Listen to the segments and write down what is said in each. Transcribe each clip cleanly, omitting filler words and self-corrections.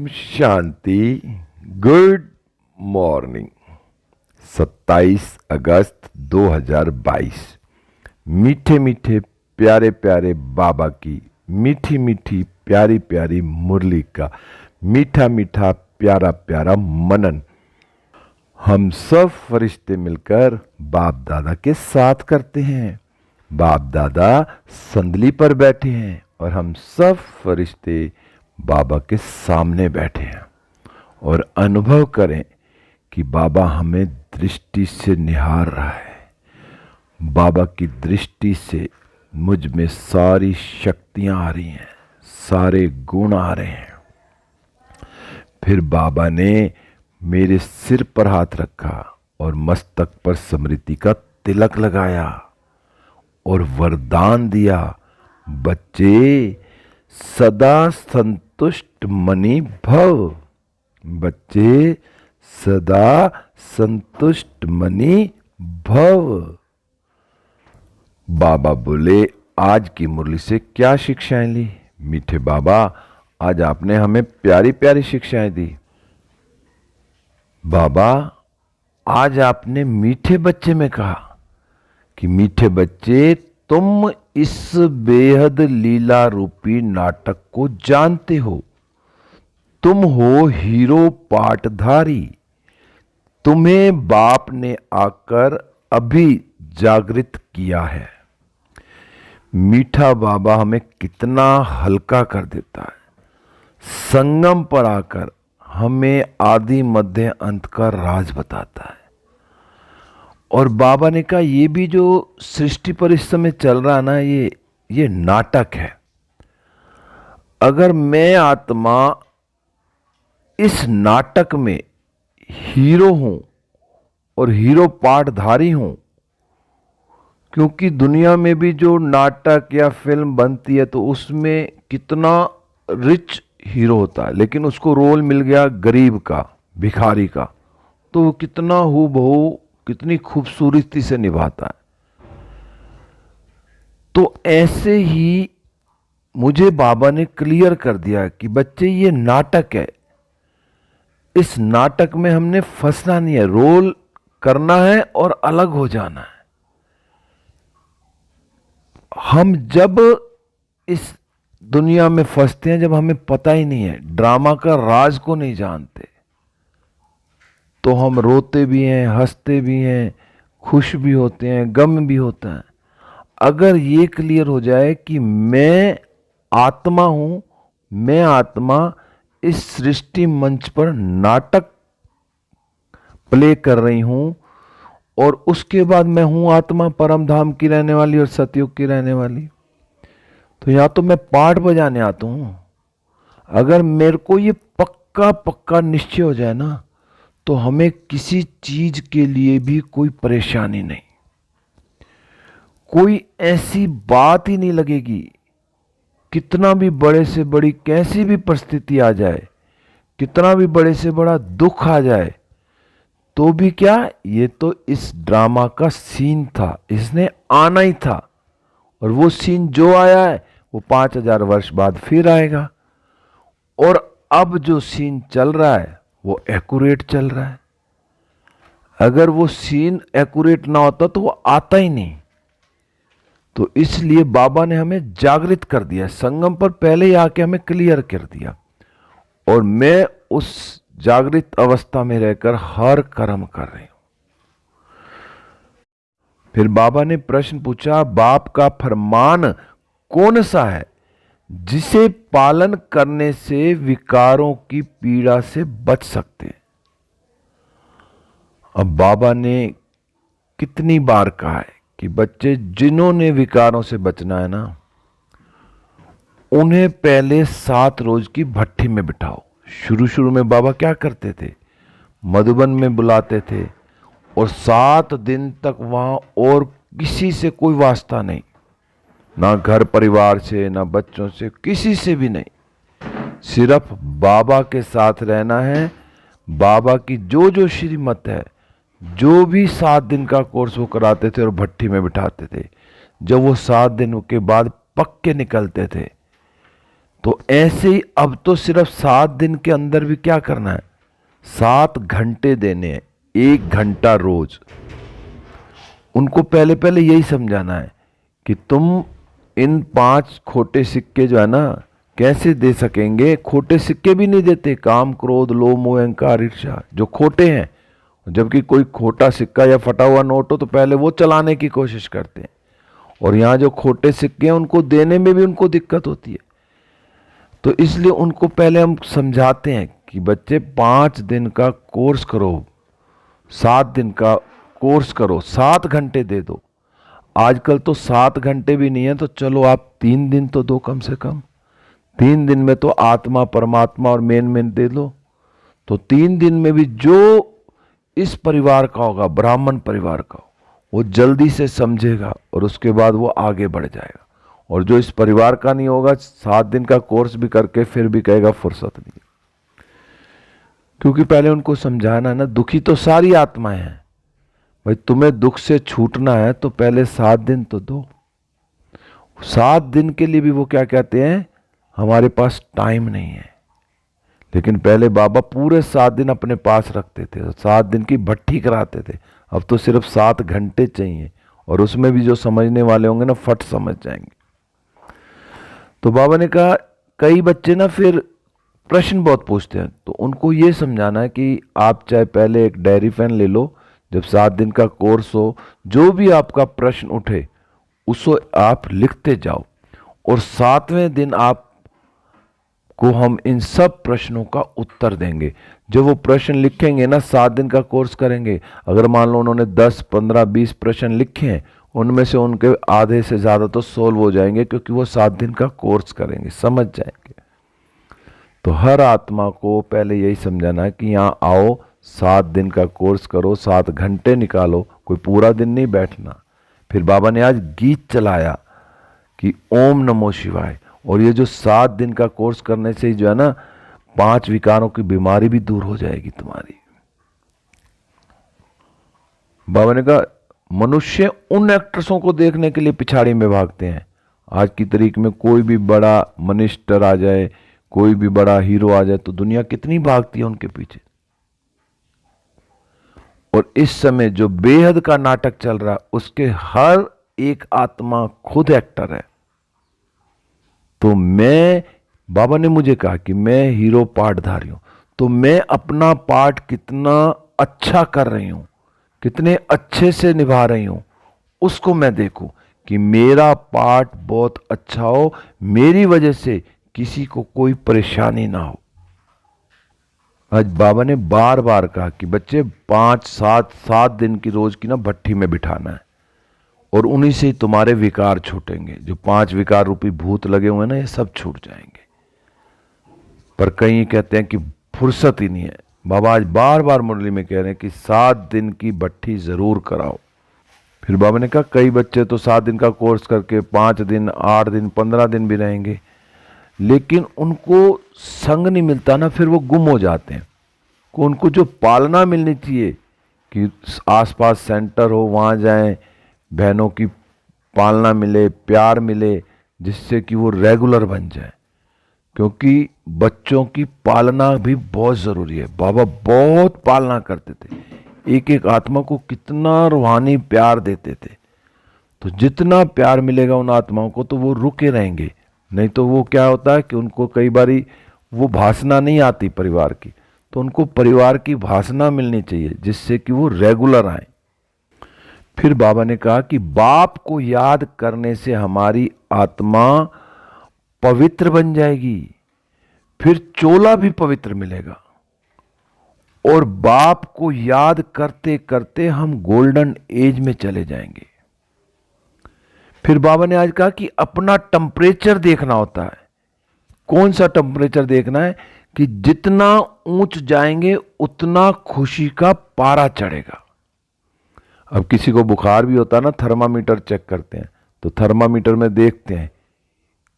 शांति। Good morning. 27 अगस्त 2022। मीठे मीठे प्यारे प्यारे बाबा की मीठी मीठी प्यारी प्यारी मुरली का मीठा मीठा प्यारा प्यारा मनन हम सब फरिश्ते मिलकर बाप दादा के साथ करते हैं। बाप दादा संदली पर बैठे हैं और हम सब फरिश्ते बाबा के सामने बैठे हैं और अनुभव करें कि बाबा हमें दृष्टि से निहार रहा है। बाबा की दृष्टि से मुझ में सारी शक्तियां आ रही हैं, सारे गुण आ रहे हैं। फिर बाबा ने मेरे सिर पर हाथ रखा और मस्तक पर स्मृति का तिलक लगाया और वरदान दिया, बच्चे सदा संतुष्ट मनी भव। बच्चे सदा संतुष्ट मनी भव। बाबा बोले, आज की मुरली से क्या शिक्षाएं ली? मीठे बाबा, आज आपने हमें प्यारी प्यारी शिक्षाएं दी। बाबा, आज आपने मीठे बच्चे में कहा कि मीठे बच्चे, तुम इस बेहद लीला रूपी नाटक को जानते हो। तुम हो हीरो पाटधारी। तुम्हें बाप ने आकर अभी जागृत किया है। मीठा बाबा हमें कितना हल्का कर देता है। संगम पर आकर हमें आदि मध्य अंत का राज बताता है। और बाबा ने कहा, ये भी जो सृष्टि पर इस समय चल रहा ना, ये नाटक है। अगर मैं आत्मा इस नाटक में हीरो हूं और हीरो पाठधारी हूं, क्योंकि दुनिया में भी जो नाटक या फिल्म बनती है तो उसमें कितना रिच हीरो होता है, लेकिन उसको रोल मिल गया गरीब का, भिखारी का, तो वो कितना हूबहू कितनी खूबसूरती से निभाता है। तो ऐसे ही मुझे बाबा ने क्लियर कर दिया कि बच्चे, ये नाटक है। इस नाटक में हमने फंसना नहीं है, रोल करना है और अलग हो जाना है। हम जब इस दुनिया में फंसते हैं, जब हमें पता ही नहीं है, ड्रामा का राज को नहीं जानते, तो हम रोते भी हैं, हंसते भी हैं, खुश भी होते हैं, गम भी होता है। अगर ये क्लियर हो जाए कि मैं आत्मा हूं, मैं आत्मा इस सृष्टि मंच पर नाटक प्ले कर रही हूं, और उसके बाद मैं हूं आत्मा परम धाम की रहने वाली और सतयुग की रहने वाली, तो या तो मैं पाठ बजाने आता हूं। अगर मेरे को ये पक्का पक्का निश्चय हो जाए ना, तो हमें किसी चीज के लिए भी कोई परेशानी नहीं, कोई ऐसी बात ही नहीं लगेगी। कितना भी बड़े से बड़ी कैसी भी परिस्थिति आ जाए, कितना भी बड़े से बड़ा दुख आ जाए, तो भी क्या, ये तो इस ड्रामा का सीन था, इसने आना ही था। और वो सीन जो आया है वो 5000 वर्ष बाद फिर आएगा। और अब जो सीन चल रहा है वो एक्यूरेट चल रहा है। अगर वो सीन एक्यूरेट ना होता तो वो आता ही नहीं। तो इसलिए बाबा ने हमें जागृत कर दिया, संगम पर पहले ही आके हमें क्लियर कर दिया, और मैं उस जागृत अवस्था में रहकर हर कर्म कर रही हूं। फिर बाबा ने प्रश्न पूछा, बाप का फरमान कौन सा है जिसे पालन करने से विकारों की पीड़ा से बच सकते हैं? अब बाबा ने कितनी बार कहा है कि बच्चे, जिन्होंने विकारों से बचना है ना, उन्हें पहले 7 रोज की भट्ठी में बिठाओ। शुरू शुरू में बाबा क्या करते थे, मधुबन में बुलाते थे और 7 दिन तक वहां और किसी से कोई वास्ता नहीं, ना घर परिवार से, ना बच्चों से, किसी से भी नहीं। सिर्फ बाबा के साथ रहना है। बाबा की जो जो श्रीमत है, जो भी 7 दिन का कोर्स वो कराते थे और भट्टी में बिठाते थे, जब वो 7 दिन के बाद पक्के निकलते थे, तो ऐसे ही अब तो सिर्फ 7 दिन के अंदर भी क्या करना है, 7 घंटे देने हैं, 1 घंटा रोज। उनको पहले पहले यही समझाना है कि तुम इन 5 खोटे सिक्के जो है ना कैसे दे सकेंगे। खोटे सिक्के भी नहीं देते, काम क्रोध लोभ मोह अहंकार ईर्ष्या जो खोटे हैं। जबकि कोई खोटा सिक्का या फटा हुआ नोट हो तो पहले वो चलाने की कोशिश करते हैं, और यहाँ जो खोटे सिक्के हैं उनको देने में भी उनको दिक्कत होती है। तो इसलिए उनको पहले हम समझाते हैं कि बच्चे 5 दिन का कोर्स करो, 7 दिन का कोर्स करो, 7 घंटे दे दो। आजकल तो 7 घंटे भी नहीं है, तो चलो आप 3 दिन तो दो कम से कम। 3 दिन में तो आत्मा परमात्मा और मेन दे दो। तो 3 दिन में भी जो इस परिवार का होगा, ब्राह्मण परिवार का, वो जल्दी से समझेगा और उसके बाद वो आगे बढ़ जाएगा। और जो इस परिवार का नहीं होगा, 7 दिन का कोर्स भी करके फिर भी कहेगा फुर्सत नहीं। क्योंकि पहले उनको समझाना है ना, दुखी तो सारी आत्माएं हैं भाई, तुम्हें दुख से छूटना है तो पहले 7 दिन तो दो। 7 दिन के लिए भी वो क्या कहते हैं, हमारे पास टाइम नहीं है। लेकिन पहले बाबा पूरे 7 दिन अपने पास रखते थे, 7 दिन की भट्ठी कराते थे। अब तो सिर्फ 7 घंटे चाहिए, और उसमें भी जो समझने वाले होंगे ना फट समझ जाएंगे। तो बाबा ने कहा कई बच्चे ना फिर प्रश्न बहुत पूछते हैं, तो उनको ये समझाना है कि आप चाहे पहले एक डायरी पेन ले लो, जब 7 दिन का कोर्स हो, जो भी आपका प्रश्न उठे उसको आप लिखते जाओ, और 7वें दिन आप को हम इन सब प्रश्नों का उत्तर देंगे। जब वो प्रश्न लिखेंगे ना, 7 दिन का कोर्स करेंगे, अगर मान लो उन्होंने 10, 15, 20 प्रश्न लिखे हैं, उनमें से उनके आधे से ज़्यादा तो सोल्व हो जाएंगे, क्योंकि वो 7 दिन का कोर्स करेंगे, समझ जाएंगे। तो हर आत्मा को पहले यही समझाना है कि यहाँ आओ, 7 दिन का कोर्स करो, 7 घंटे निकालो, कोई पूरा दिन नहीं बैठना। फिर बाबा ने आज गीत चलाया कि ओम नमो शिवाय, और ये जो 7 दिन का कोर्स करने से ही जो है ना 5 विकारों की बीमारी भी दूर हो जाएगी तुम्हारी। बाबा ने कहा मनुष्य उन एक्ट्रेसों को देखने के लिए पिछाड़ी में भागते हैं। आज की तारीख में कोई भी बड़ा मिनिस्टर आ जाए, कोई भी बड़ा हीरो आ जाए, तो दुनिया कितनी भागती है उनके पीछे। और इस समय जो बेहद का नाटक चल रहा है, उसके हर एक आत्मा खुद एक्टर है। तो मैं, बाबा ने मुझे कहा कि मैं हीरो पार्टधारी हूं, तो मैं अपना पार्ट कितना अच्छा कर रही हूं, कितने अच्छे से निभा रही हूं, उसको मैं देखूं कि मेरा पार्ट बहुत अच्छा हो, मेरी वजह से किसी को कोई परेशानी ना हो। आज बाबा ने बार बार कहा कि बच्चे 5, 7 दिन की रोज की ना भट्ठी में बिठाना है, और उन्हीं से तुम्हारे विकार छूटेंगे। जो 5 विकार रूपी भूत लगे हुए हैं ना, ये सब छूट जाएंगे। पर कई कहते हैं कि फुर्सत ही नहीं है। बाबा आज बार बार मुरली में कह रहे हैं कि 7 दिन की भट्ठी जरूर कराओ। फिर बाबा ने कहा कई बच्चे तो 7 दिन का कोर्स करके 5 दिन, 8 दिन, 15 दिन भी रहेंगे, लेकिन उनको संग नहीं मिलता ना, फिर वो गुम हो जाते हैं। को उनको जो पालना मिलनी चाहिए कि आसपास सेंटर हो, वहाँ जाएं, बहनों की पालना मिले, प्यार मिले, जिससे कि वो रेगुलर बन जाए। क्योंकि बच्चों की पालना भी बहुत ज़रूरी है। बाबा बहुत पालना करते थे, एक एक आत्मा को कितना रूहानी प्यार देते थे। तो जितना प्यार मिलेगा उन आत्माओं को, तो वो रुके रहेंगे। नहीं तो वो क्या होता है कि उनको कई बारी वो भाषणा नहीं आती परिवार की, तो उनको परिवार की भाषणा मिलनी चाहिए, जिससे कि वो रेगुलर आए। फिर बाबा ने कहा कि बाप को याद करने से हमारी आत्मा पवित्र बन जाएगी, फिर चोला भी पवित्र मिलेगा, और बाप को याद करते करते हम गोल्डन एज में चले जाएंगे। फिर बाबा ने आज कहा कि अपना टेम्परेचर देखना होता है। कौन सा टेम्परेचर देखना है कि जितना ऊंच जाएंगे उतना खुशी का पारा चढ़ेगा। अब किसी को बुखार भी होता है ना, थर्मामीटर चेक करते हैं, तो थर्मामीटर में देखते हैं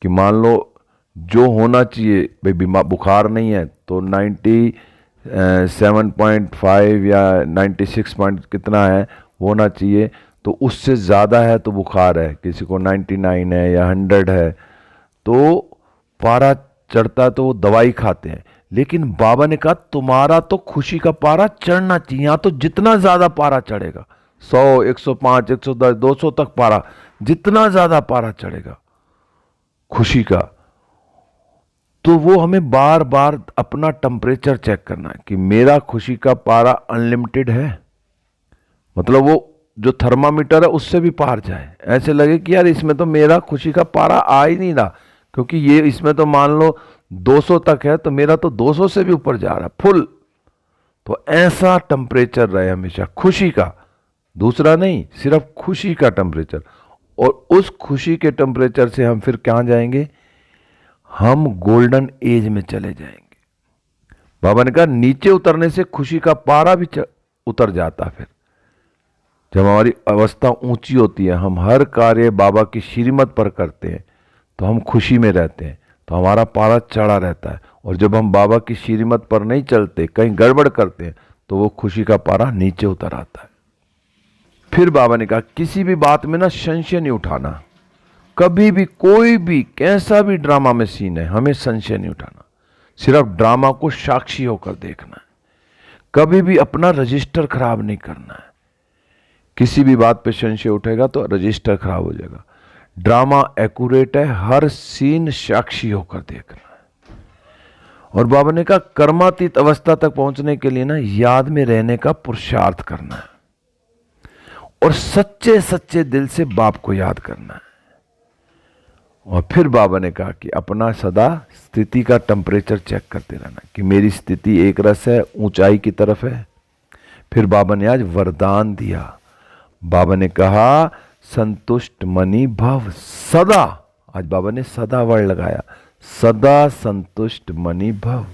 कि मान लो जो होना चाहिए भाई, बुखार नहीं है तो 97.5 या 96 पॉइंट कितना है होना चाहिए, तो उससे ज़्यादा है तो बुखार है। किसी को 99 है या 100 है तो पारा चढ़ता है तो वो दवाई खाते हैं, लेकिन बाबा ने कहा तुम्हारा तो खुशी का पारा चढ़ना चाहिए। यहां तो जितना ज्यादा पारा चढ़ेगा, 100, 105, 110, 200 तक पारा, जितना ज्यादा पारा चढ़ेगा खुशी का, तो वो हमें बार बार अपना टेम्परेचर चेक करना है कि मेरा खुशी का पारा अनलिमिटेड है, मतलब वो जो थर्मामीटर है उससे भी पार जाए, ऐसे लगे कि यार इसमें तो मेरा खुशी का पारा आ ही नहीं रहा, क्योंकि ये इसमें तो मान लो 200 तक है तो मेरा तो 200 से भी ऊपर जा रहा है फुल। तो ऐसा टेम्परेचर रहे हमेशा खुशी का, दूसरा नहीं, सिर्फ खुशी का टेम्परेचर। और उस खुशी के टेम्परेचर से हम फिर कहां जाएंगे, हम गोल्डन एज में चले जाएंगे। बाबा ने कहा नीचे उतरने से खुशी का पारा भी उतर जाता। फिर जब हमारी अवस्था ऊंची होती है, हम हर कार्य बाबा की श्रीमत पर करते हैं, तो हम खुशी में रहते हैं, तो हमारा पारा चढ़ा रहता है। और जब हम बाबा की श्रीमत पर नहीं चलते, कहीं गड़बड़ करते हैं, तो वो खुशी का पारा नीचे उतर आता है। फिर बाबा ने कहा किसी भी बात में ना संशय नहीं उठाना, कभी भी कोई भी कैसा भी ड्रामा में सीन है, हमें संशय नहीं उठाना, सिर्फ ड्रामा को साक्षी होकर देखना है, कभी भी अपना रजिस्टर खराब नहीं करना है। किसी भी बात पे संशय उठेगा तो रजिस्टर खराब हो जाएगा। ड्रामा एक्यूरेट है, हर सीन साक्षी होकर देखना है। और बाबा ने कहा कर्मातीत अवस्था तक पहुंचने के लिए ना याद में रहने का पुरुषार्थ करना है, और सच्चे सच्चे दिल से बाप को याद करना है। और फिर बाबा ने कहा कि अपना सदा स्थिति का टेम्परेचर चेक करते रहना कि मेरी स्थिति एक रस है, ऊंचाई की तरफ है। फिर बाबा ने आज वरदान दिया। बाबा ने कहा संतुष्ट मनी भव सदा, आज बाबा ने सदा वर्ड लगाया, सदा संतुष्ट मनी भव।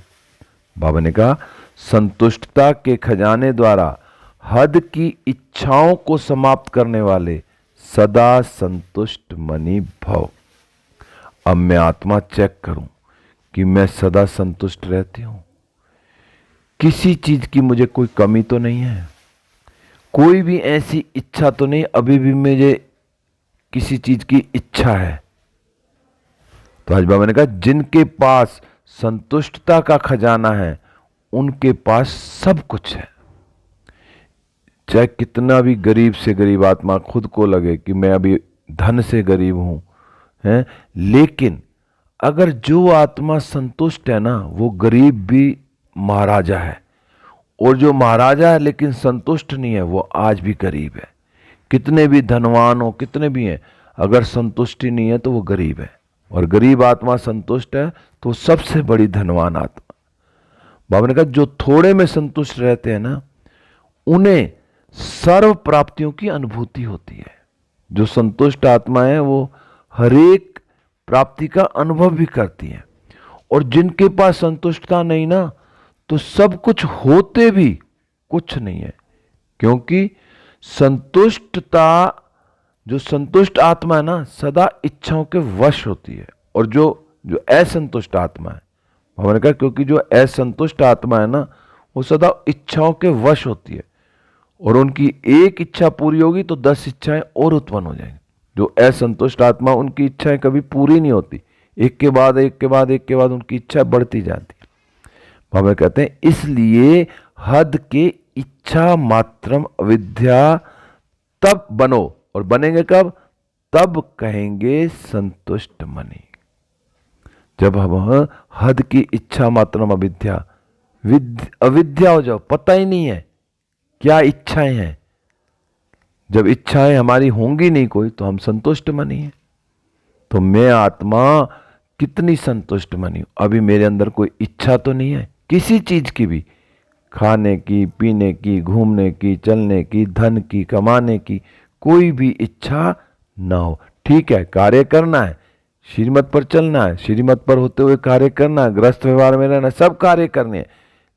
बाबा ने कहा संतुष्टता के खजाने द्वारा हद की इच्छाओं को समाप्त करने वाले सदा संतुष्ट मनी भव। अब मैं आत्मा चेक करूं कि मैं सदा संतुष्ट रहती हूं, किसी चीज की मुझे कोई कमी तो नहीं है, कोई भी ऐसी इच्छा तो नहीं अभी भी मुझे किसी चीज की इच्छा है। तो आज बाबा ने कहा जिनके पास संतुष्टता का खजाना है उनके पास सब कुछ है। चाहे कितना भी गरीब से गरीब आत्मा खुद को लगे कि मैं अभी धन से गरीब हूं, है, लेकिन अगर जो आत्मा संतुष्ट है ना, वो गरीब भी महाराजा है, और जो महाराजा है लेकिन संतुष्ट नहीं है, वो आज भी गरीब है। कितने भी धनवान हो, कितने भी हैं, अगर संतुष्टि नहीं है तो वो गरीब है। और गरीब आत्मा संतुष्ट है तो सबसे बड़ी धनवान आत्मा। बाबा ने कहा जो थोड़े में संतुष्ट रहते हैं ना, उन्हें सर्व प्राप्तियों की अनुभूति होती है। जो संतुष्ट आत्मा है वो हरेक प्राप्ति का अनुभव भी करती है। और जिनके पास संतुष्टता नहीं ना, तो सब कुछ होते भी कुछ नहीं है, क्योंकि संतुष्टता, जो संतुष्ट आत्मा है ना, सदा इच्छाओं के वश होती है। और जो असंतुष्ट आत्मा है, हमने कहा क्योंकि जो असंतुष्ट आत्मा है ना, वो सदा इच्छाओं के वश होती है, और उनकी एक इच्छा पूरी होगी तो 10 इच्छाएं और उत्पन्न हो जाएंगी। जो असंतुष्ट आत्मा, उनकी इच्छाएं कभी पूरी नहीं होती, एक के बाद एक के बाद एक के बाद उनकी इच्छा बढ़ती जाती। बाबा कहते हैं इसलिए हद के इच्छा मात्रम अविद्या तब बनो, और बनेंगे कब, तब कहेंगे संतुष्ट मनी। जब हम हद की इच्छा मात्रम अविद्या, अविद्या हो जाओ, पता ही नहीं है क्या इच्छाएं हैं। जब इच्छाएं हमारी होंगी नहीं कोई, तो हम संतुष्ट मनी है। तो मैं आत्मा कितनी संतुष्ट मनी हूं, अभी मेरे अंदर कोई इच्छा तो नहीं है किसी चीज की भी, खाने की, पीने की, घूमने की, चलने की, धन की, कमाने की, कोई भी इच्छा ना हो। ठीक है, कार्य करना है, श्रीमत पर चलना है, श्रीमत पर होते हुए कार्य करना है, गृहस्थ व्यवहार में रहना, सब कार्य करने हैं,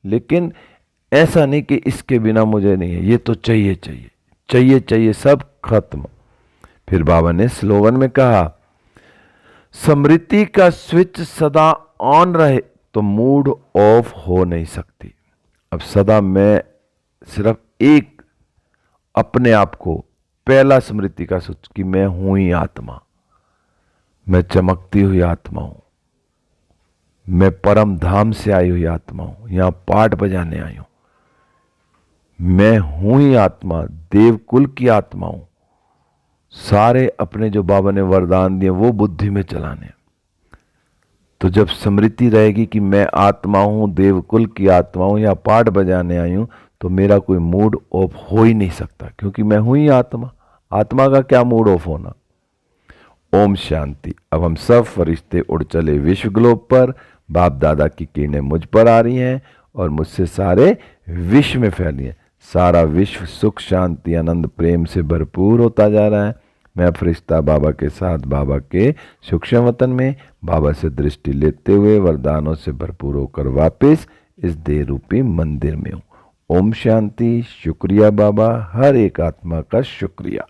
लेकिन ऐसा नहीं कि इसके बिना मुझे नहीं है, ये तो चाहिए चाहिए चाहिए चाहिए, सब खत्म। फिर बाबा ने स्लोगन में कहा स्मृति का स्विच सदा ऑन रहे तो मूड ऑफ हो नहीं सकती। अब सदा मैं सिर्फ एक अपने आप को, पहला स्मृति का स्विच कि मैं हूं ही आत्मा, मैं चमकती हुई आत्मा हूं, मैं परम धाम से आई हुई आत्मा हूं, यहां पाठ बजाने आई हूं। मैं हूं ही आत्मा, देवकुल की आत्मा हूं। सारे अपने जो बाबा ने वरदान दिए वो बुद्धि में चलाने। तो जब स्मृति रहेगी कि मैं आत्मा हूं, देवकुल की आत्मा हूं, या पाठ बजाने आई हूं, तो मेरा कोई मूड ऑफ हो ही नहीं सकता, क्योंकि मैं हूं ही आत्मा। आत्मा का क्या मूड ऑफ होना। ओम शांति। अब हम सब फरिश्ते उड़ चले विश्व ग्लोब पर। बाप दादा की किरणें मुझ पर आ रही हैं और मुझसे सारे विश्व में फैली हैं। सारा विश्व सुख शांति आनंद प्रेम से भरपूर होता जा रहा है। मैं फरिश्ता बाबा के साथ बाबा के सूक्ष्म वतन में बाबा से दृष्टि लेते हुए वरदानों से भरपूर होकर वापस इस देह रूपी मंदिर में हूं। ओम शांति। शुक्रिया बाबा, हर एक आत्मा का शुक्रिया।